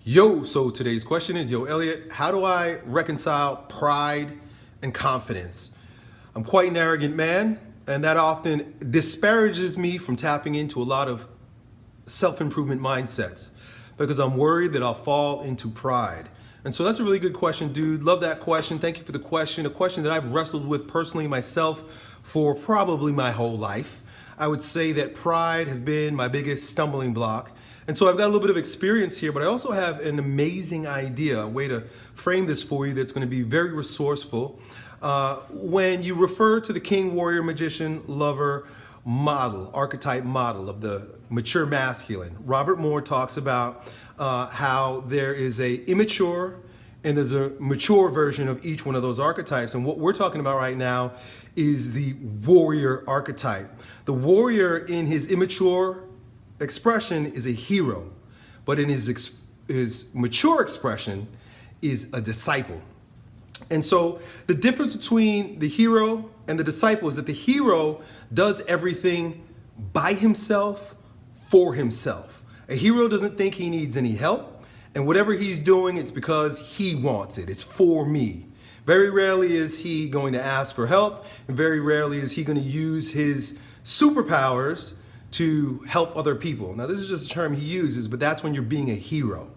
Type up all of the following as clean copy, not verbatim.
So today's question is, Elliot, how do I reconcile pride and confidence? I'm quite an arrogant man, and that often disparages me from tapping into a lot of self-improvement mindsets because I'm worried that I'll fall into pride. And so that's a really good question, dude. Love that question. Thank you for the question. A question that I've wrestled with personally myself for probably my whole life. I would say that pride has been my biggest stumbling block. And so I've got a little bit of experience here, but I also have an amazing idea, a way to frame this for you that's going to be very resourceful. When you refer to the king, warrior, magician, lover model, archetype model of the mature masculine, Robert Moore talks about how there is a immature and there's a mature version of each one of those archetypes. And what we're talking about right now is the warrior archetype. The warrior in his immature expression is a hero, but in his mature expression is a disciple. And so the difference between the hero and the disciple is that the hero does everything by himself, for himself. A hero doesn't think he needs any help, and whatever he's doing, it's because he wants it. It's for me. Very rarely is he going to ask for help, and very rarely is he going to use his superpowers to help other people. Now, this is just a term he uses, but that's when you're being a hero,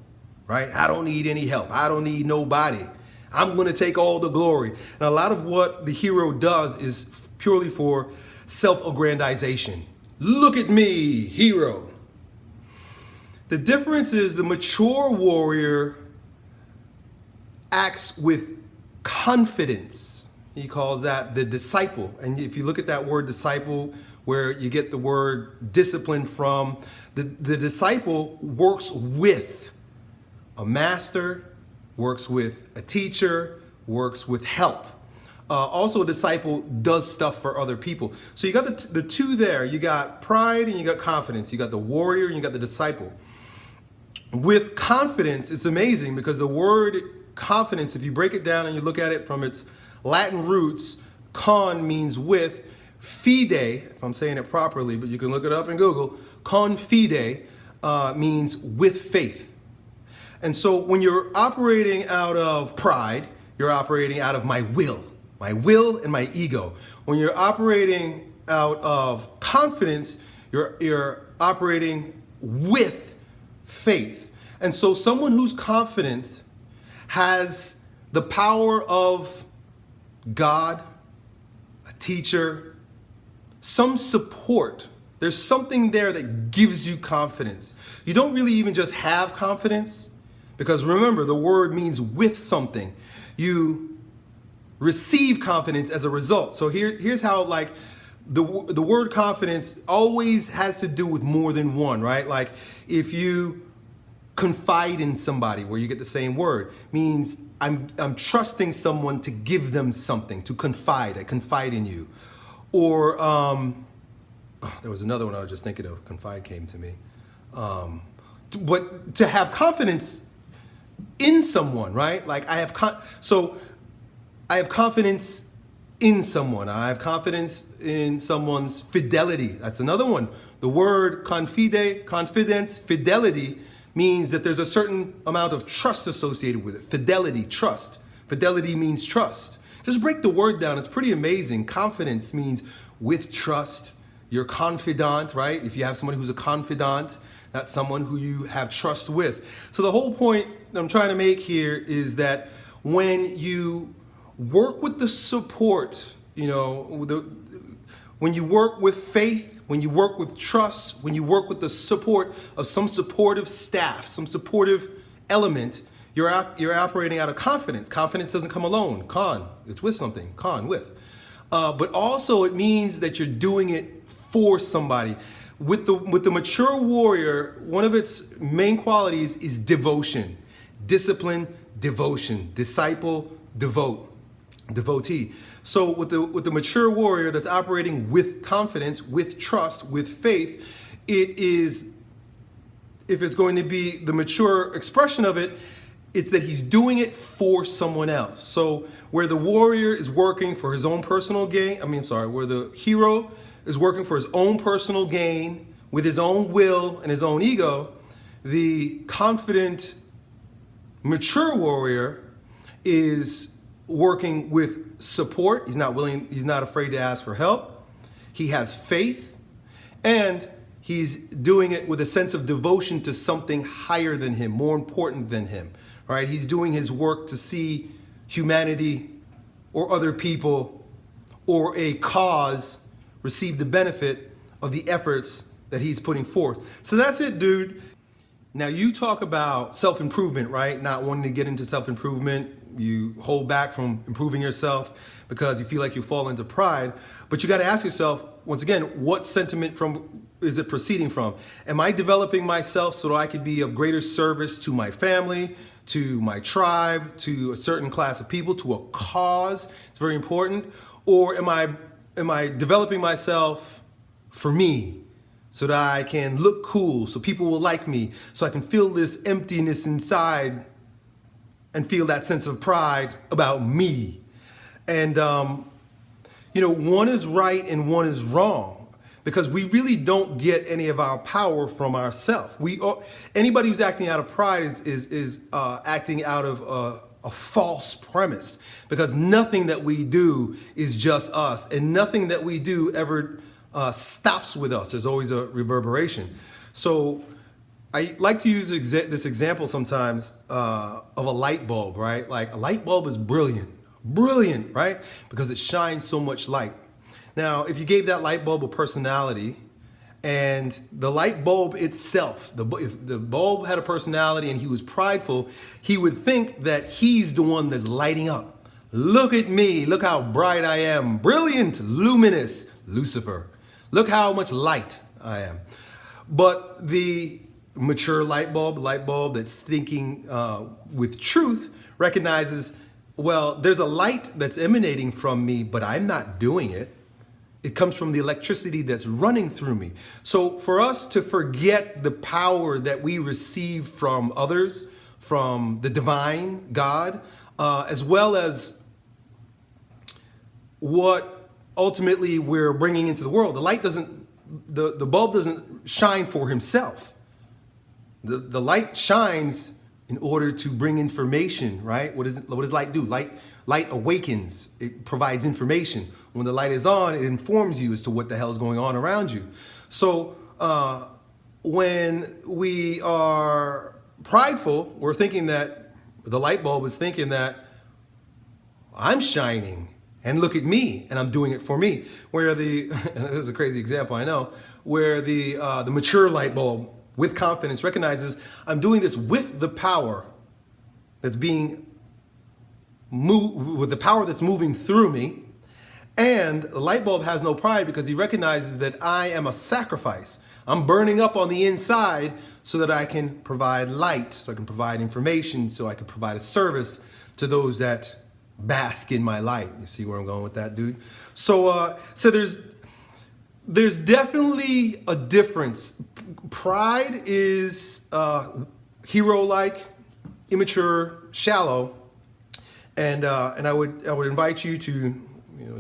right? I don't need any help. I don't need nobody. I'm going to take all the glory. And a lot of what the hero does is purely for self-aggrandization. Look at me, hero. The difference is the mature warrior acts with confidence. He calls that the disciple. And if you look at that word disciple, where you get the word discipline from, the disciple works with a master, works with a teacher, works with help. Also, a disciple does stuff for other people. So you got the two there. You got pride and you got confidence. You got the warrior and you got the disciple. With confidence, it's amazing because the word confidence, if you break it down and you look at it from its Latin roots, con means with, fide, if I'm saying it properly, but you can look it up in Google, confide means with faith. And so when you're operating out of pride, you're operating out of my will and my ego. When you're operating out of confidence, you're operating with faith. And so someone who's confident has the power of God, a teacher, some support. There's something there that gives you confidence. You don't really even just have confidence, because remember, the word means with something. You receive confidence as a result. So here's how, like, the word confidence always has to do with more than one, right? Like if you confide in somebody, where you get the same word, means I'm trusting someone to give them something, to confide. I confide in you. Or there was another one I was just thinking of. Confide came to me. But to have confidence in someone, right? Like I have confidence in someone. I have confidence in someone's fidelity. That's another one. The word confidence, fidelity means that there's a certain amount of trust associated with it. Fidelity, trust. Fidelity means trust. Just break the word down. It's pretty amazing. Confidence means with trust. You're confidant, right? If you have someone who's a confidant, that's someone who you have trust with. So the whole point that I'm trying to make here is that when you work with the support, when you work with faith, when you work with trust, when you work with the support of some supportive staff, some supportive element, you're operating out of confidence. Confidence doesn't come alone. It's with something. With. But also it means that you're doing it for somebody. With the mature warrior, one of its main qualities is devotion. Discipline, devotion. Disciple, devotee. So with the mature warrior that's operating with confidence, with trust, with faith, it is, if it's going to be the mature expression of it, it's that he's doing it for someone else. So where the warrior is working for his own personal gain, where the hero is working for his own personal gain with his own will and his own ego, the confident Mature warrior is working with support. He's not afraid to ask for help. He has faith, and he's doing it with a sense of devotion to something higher than him, more important than him, right? He's doing his work to see humanity or other people or a cause receive the benefit of the efforts that he's putting forth. So that's it, dude. Now, you talk about self-improvement, right? Not wanting to get into self-improvement. You hold back from improving yourself because you feel like you fall into pride. But you got to ask yourself, once again, what sentiment is it proceeding from? Am I developing myself so that I could be of greater service to my family, to my tribe, to a certain class of people, to a cause? It's very important. Or am I developing myself for me, so that I can look cool, so people will like me, so I can feel this emptiness inside and feel that sense of pride about me? And, one is right and one is wrong, because we really don't get any of our power from ourselves. Anybody who's acting out of pride is acting out of a false premise, because nothing that we do is just us, and nothing that we do ever stops with us. There's always a reverberation. So I like to use this example sometimes of a light bulb, right? Like, a light bulb is brilliant, right? Because it shines so much light. Now, if you gave that light bulb a personality, and the light bulb itself, if the bulb had a personality and he was prideful, he would think that he's the one that's lighting up. Look at me, look how bright I am, brilliant, luminous, Lucifer. Look how much light I am. But the mature light bulb that's thinking with truth, recognizes, well, there's a light that's emanating from me, but I'm not doing it. It comes from the electricity that's running through me. So for us to forget the power that we receive from others, from the divine God, as well as what ultimately we're bringing into the world. The bulb doesn't shine for himself. The light shines in order to bring information, right? What does light do? Light awakens. It provides information. When the light is on, it informs you as to what the hell is going on around you. So when we are prideful, we're thinking that the light bulb is thinking that I'm shining, and look at me, and I'm doing it for me. Where this is a crazy example, I know, where the mature light bulb with confidence recognizes I'm doing this with the power that's being with the power that's moving through me. And the light bulb has no pride because he recognizes that I am a sacrifice. I'm burning up on the inside so that I can provide light, so I can provide information, so I can provide a service to those that bask in my light. You see where I'm going with that, dude? So there's definitely a difference. Pride is hero-like, immature, shallow, and I would invite you to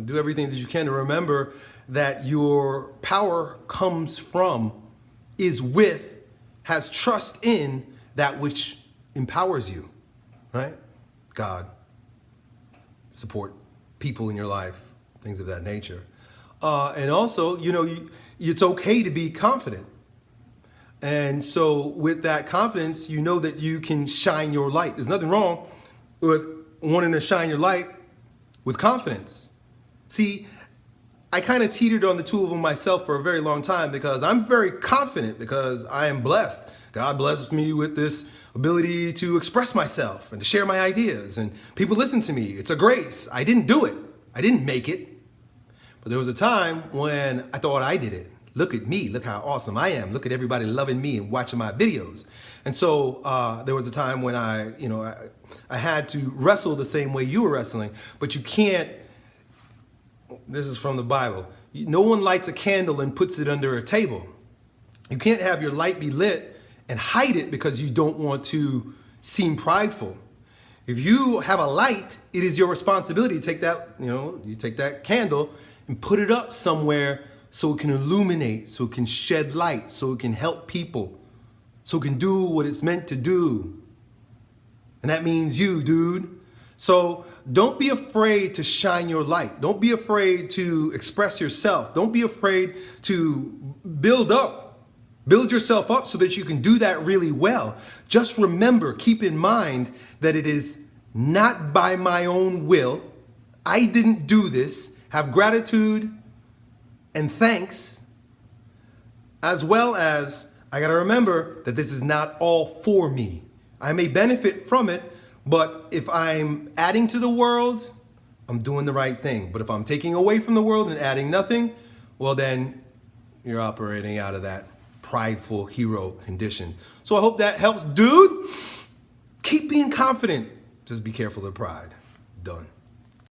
do everything that you can to remember that your power comes from, has trust in that which empowers you, right? God, support, people in your life, things of that nature. And also, it's okay to be confident. And so with that confidence, you know that you can shine your light. There's nothing wrong with wanting to shine your light with confidence. See, I kind of teetered on the two of them myself for a very long time because I'm very confident because I am blessed. God blessed me with this ability to express myself and to share my ideas, and people listen to me. It's a grace. I didn't do it. I didn't make it. But there was a time when I thought I did it. Look at me. Look how awesome I am. Look at everybody loving me and watching my videos. And so there was a time when I had to wrestle the same way you were wrestling, but you can't. This is from the Bible. No one lights a candle and puts it under a table. You can't have your light be lit and hide it because you don't want to seem prideful. If you have a light, it is your responsibility to take that, you take that candle and put it up somewhere so it can illuminate, so it can shed light, so it can help people, so it can do what it's meant to do. And that means you, dude. So don't be afraid to shine your light. Don't be afraid to express yourself. Don't be afraid to build yourself up so that you can do that really well. Just remember, keep in mind that it is not by my own will. I didn't do this. Have gratitude and thanks, as well as I gotta remember that this is not all for me. I may benefit from it, but if I'm adding to the world, I'm doing the right thing. But if I'm taking away from the world and adding nothing, well then you're operating out of that prideful hero condition. So I hope that helps, dude. Keep being confident. Just be careful of pride. Done.